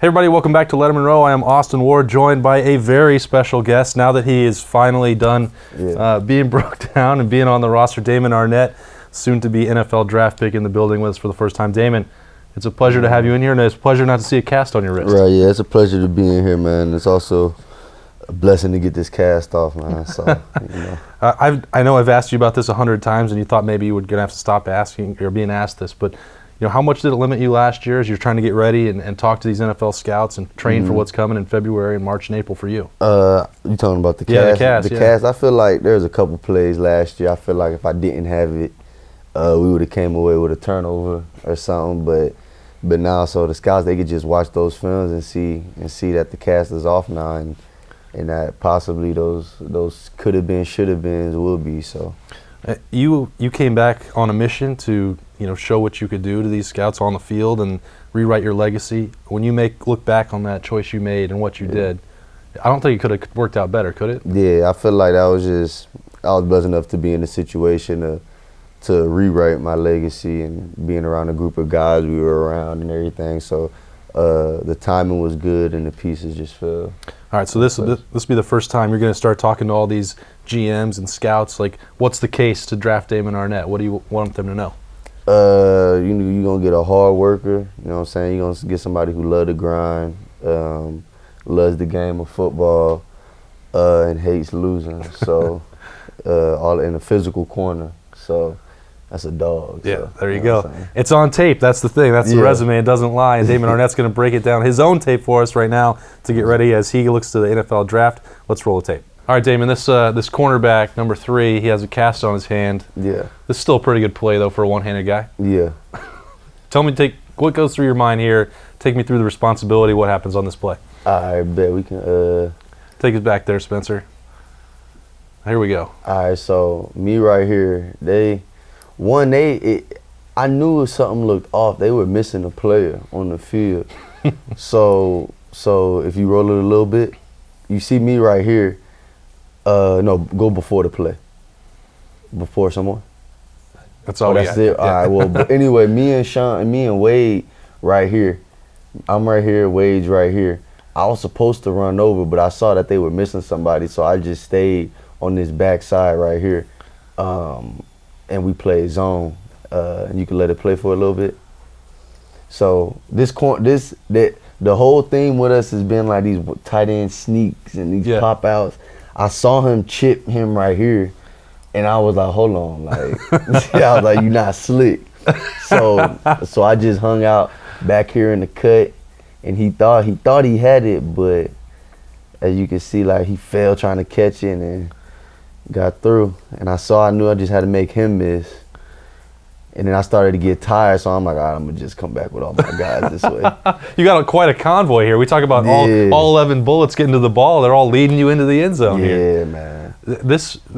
Hey everybody, welcome back to Lettermen Row. I am Austin Ward, joined by a very special guest. Now that he is finally done being broke down and being on the roster, Damon Arnette, soon to be NFL draft pick in the building with us for the first time. Damon, it's a pleasure to have you in here, and it's a pleasure not to see a cast on your wrist. Right, yeah, it's a pleasure to be in here, man. It's also a blessing to get this cast off, man. So, you know. I know I've asked you about this 100 times, and you thought maybe you were going to have to stop asking or being asked this, but how much did it limit you last year as you're trying to get ready and talk to these NFL scouts and train for what's coming in February and March and April for you? You talking about the cast? Yeah, the cast. The cast. I feel like there's a couple plays last year. I feel like if I didn't have it, we would have came away with a turnover or something. But now, so the scouts, they could just watch those films and see that the cast is off now, and that possibly those could have been, should have been, will be. So. You came back on a mission to show what you could do to these scouts on the field and rewrite your legacy. When you look back on that choice you made and what you did, I don't think it could have worked out better, could it? Yeah, I feel like I was blessed enough to be in a situation to rewrite my legacy and being around a group of guys we were around and everything. So the timing was good and the pieces just fell. All right, so this will be the first time you're going to start talking to all these GMs and scouts. Like, what's the case to draft Damon Arnette? What do you want them to know? You're going to get a hard worker. You know what I'm saying? You're going to get somebody who loves the grind, loves the game of football, and hates losing. So, all in a physical corner. So, that's a dog. Yeah, so, there you go. It's on tape. That's the thing. That's the resume. It doesn't lie. And Damon Arnette's going to break it down his own tape for us right now to get ready as he looks to the NFL draft. Let's roll the tape. All right, Damon, this cornerback, number 3, he has a cast on his hand. Yeah. This is still a pretty good play, though, for a one-handed guy. Yeah. Tell me, what goes through your mind here? Take me through the responsibility. What happens on this play? I bet we can. Take us back there, Spencer. Here we go. All right, so me right here, I knew if something looked off. They were missing a player on the field. so if you roll it a little bit, you see me right here. No, go before the play. Before someone. That's all. That's it. Yeah. All right. Well, but anyway, me and Wade right here. I'm right here. Wade's right here. I was supposed to run over, but I saw that they were missing somebody, so I just stayed on this back side right here. And we played zone, and you can let it play for a little bit. So the whole thing with us has been like these tight end sneaks and these pop outs. I saw him chip him right here, and I was like, hold on, like I was like, you not slick. So I just hung out back here in the cut, and he thought he had it, but as you can see, like he fell trying to catch it and got through. And I knew I just had to make him miss. And then I started to get tired, so I'm like, all right, I'm going to just come back with all my guys this way. You got quite a convoy here. We talk about all 11 bullets getting to the ball. They're all leading you into the end zone here. Yeah, man.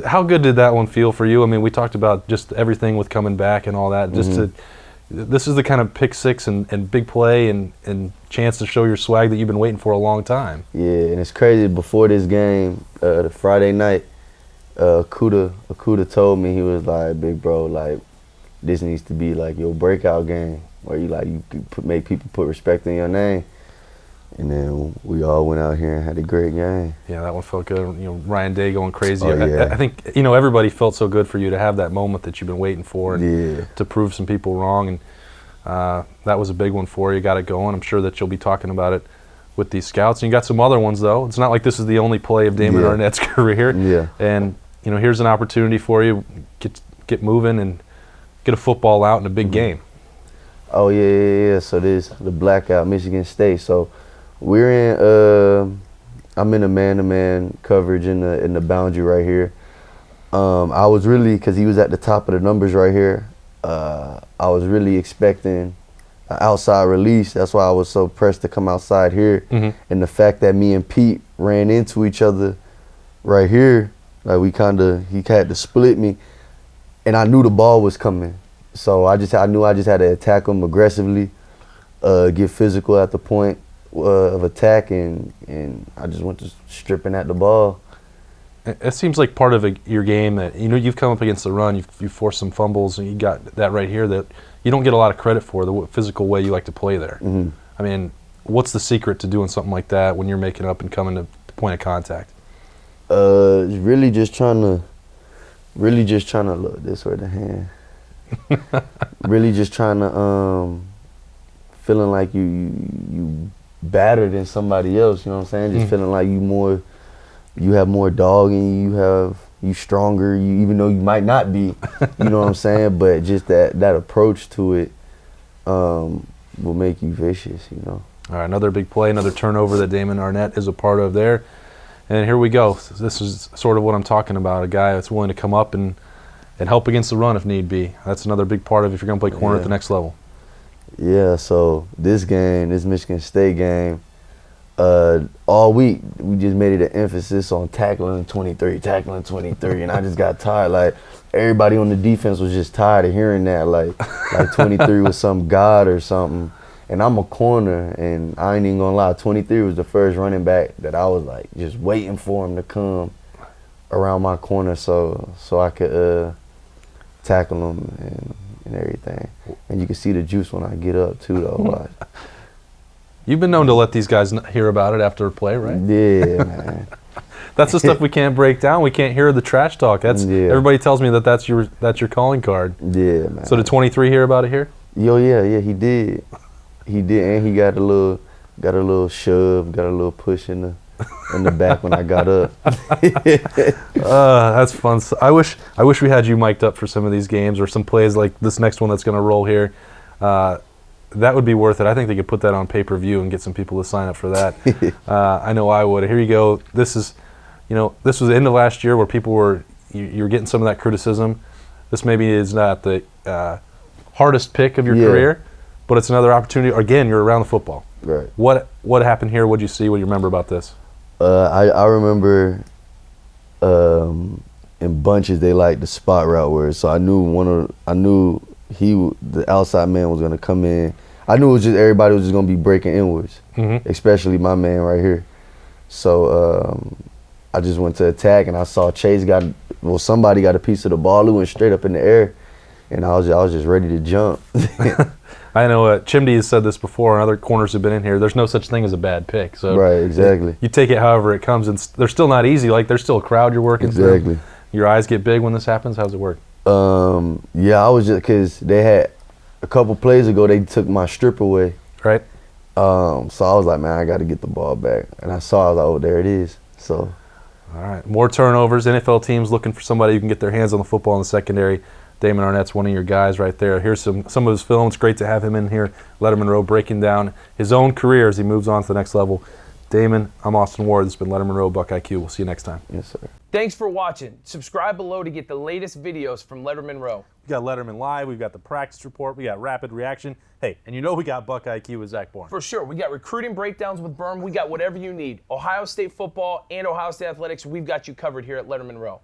How good did that one feel for you? I mean, we talked about just everything with coming back and all that. This is the kind of pick six and big play and chance to show your swag that you've been waiting for a long time. Yeah, and it's crazy. Before this game, the Friday night, Akuda told me, he was like, big bro, like, this needs to be like your breakout game where you could make people put respect in your name. And then we all went out here and had a great game. Yeah, that one felt good. Ryan Day going crazy. Oh, yeah. I think everybody felt so good for you to have that moment that you've been waiting for and to prove some people wrong. And that was a big one for you. Got it going. I'm sure that you'll be talking about it with these scouts. And you got some other ones though. It's not like this is the only play of Damon Arnette's career. Yeah. And here's an opportunity for you. Get moving and get a football out in a big game. Oh yeah. So this the blackout, Michigan State. So we're in. I'm in a man-to-man coverage in the boundary right here. I was really, because he was at the top of the numbers right here. I was really expecting an outside release. That's why I was so pressed to come outside here. And the fact that me and Pete ran into each other right here, like he had to split me. And I knew the ball was coming. So I knew I just had to attack him aggressively, get physical at the point of attack, and I just went to stripping at the ball. It seems like part of your game that you've come up against the run, you've forced some fumbles, and you got that right here that you don't get a lot of credit for, the physical way you like to play there. I mean, what's the secret to doing something like that when you're making up and coming to the point of contact? Really just trying to look this way the hand. Really just trying to feeling like you better than somebody else, you know what I'm saying? Just feeling like you have more dog in you, you stronger, even though you might not be, you know what I'm saying? But just that approach to it will make you vicious, you know. All right, another big play, another turnover that Damon Arnette is a part of there. And here we go. This is sort of what I'm talking about, a guy that's willing to come up and help against the run if need be. That's another big part of if you're going to play corner at the next level. Yeah, so this Michigan State game, all week we just made it an emphasis on tackling 23, and I just got tired. Like, everybody on the defense was just tired of hearing that, like 23 was some god or something. And I'm a corner, and I ain't even gonna lie, 23 was the first running back that I was like just waiting for him to come around my corner so I could tackle him and everything. And you can see the juice when I get up too, though. You've been known to let these guys hear about it after a play, right? Yeah, man. That's the stuff we can't break down. We can't hear the trash talk. Everybody tells me that's your calling card. Yeah, man. So did 23 hear about it here? Yeah, he did. He did, and he got a little shove, got a little push in the back when I got up. That's fun. So I wish we had you mic'd up for some of these games or some plays like this next one that's going to roll here. That would be worth it. I think they could put that on pay-per-view and get some people to sign up for that. I know I would. Here you go. This was the end of last year where people were you're getting some of that criticism. This maybe is not the hardest pick of your career, but it's another opportunity. Again, you're around the football. Right. What happened here? What did you see? What do you remember about this? I remember in bunches they like the spot route word, so I knew the outside man was gonna come in. I knew it was just everybody was just gonna be breaking inwards, especially my man right here. So I just went to attack, and I saw Chase somebody got a piece of the ball. It went straight up in the air, and I was just ready to jump. I know Chimdy has said this before, and other corners have been in here. There's no such thing as a bad pick. So right, exactly. You take it however it comes, and they're still not easy. Like, there's still a crowd you're working through. Your eyes get big when this happens. How's it work? Yeah, I was just because they had a couple plays ago they took my strip away. Right. So I was like, man, I got to get the ball back, and I was like, oh, there it is. So. All right, more turnovers. NFL teams looking for somebody who can get their hands on the football in the secondary. Damon Arnette's one of your guys right there. Here's some of his film. It's great to have him in here, Lettermen Row, breaking down his own career as he moves on to the next level. Damon, I'm Austin Ward. This has been Lettermen Row, BuckIQ. We'll see you next time. Yes, sir. Thanks for watching. Subscribe below to get the latest videos from Lettermen Row. We got Letterman Live. We've got the practice report. We got rapid reaction. Hey, and we got BuckIQ with Zach Bourne. For sure. We got recruiting breakdowns with Berm. We got whatever you need. Ohio State football and Ohio State athletics, we've got you covered here at Lettermen Row.